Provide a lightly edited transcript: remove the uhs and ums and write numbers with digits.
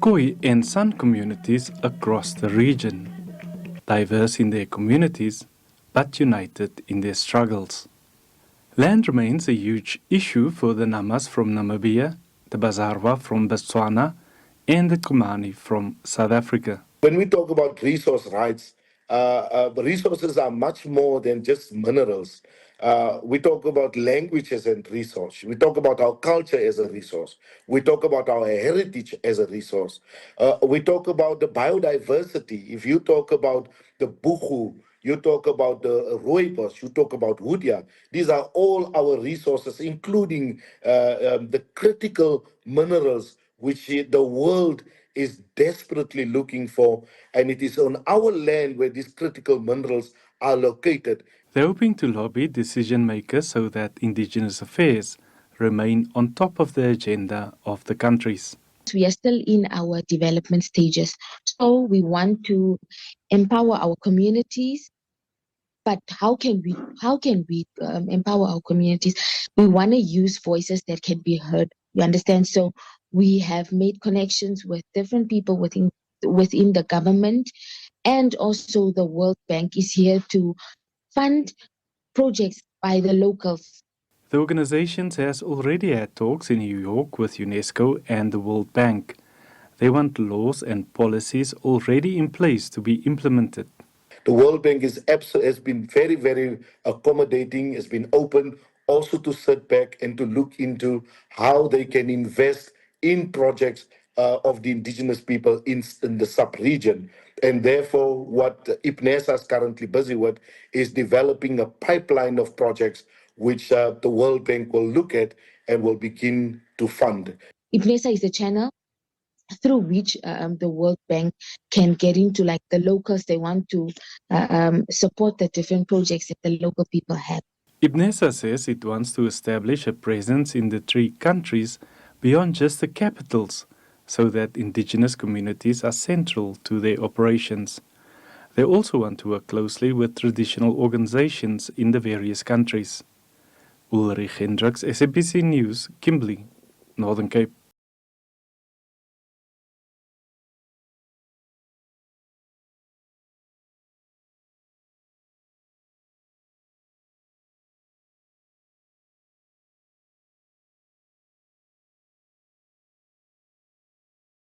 Khoi and San communities across the region, diverse in their communities but united in their struggles. Land remains a huge issue for the Namas from Namibia, the Bazarwa from Botswana, and the Kumani from South Africa. When we talk about resource rights, the resources are much more than just minerals. We talk about language as a resource. We talk about our culture as a resource. We talk about our heritage as a resource. We talk about the biodiversity. If you talk about the buchu, you talk about the rooibos, you talk about hoodia. These are all our resources, including the critical minerals which the world is desperately looking for, and it is on our land where these critical minerals are located. They're hoping to lobby decision makers so that Indigenous affairs remain on top of the agenda of the countries. We are still in our development stages, so we want to empower our communities. But how can we empower our communities? We want to use voices that can be heard. You understand? So we have made connections with different people within the government, and also the World Bank is here to fund projects by the locals. The organization has already had talks in New York with UNESCO and the World Bank. They want laws and policies already in place to be implemented. The World Bank has been very, very accommodating, has been open also to sit back and to look into how they can invest in projects of the indigenous people in the sub-region. And therefore, what IPNESA is currently busy with is developing a pipeline of projects which the World Bank will look at and will begin to fund. IPNESA is a channel through which the World Bank can get into, like, the locals. They want to support the different projects that the local people have. IPNESA says it wants to establish a presence in the 3 countries beyond just the capitals, so that indigenous communities are central to their operations. They also want to work closely with traditional organizations in the various countries. Ulrich Hendriks, SABC News, Kimberley, Northern Cape.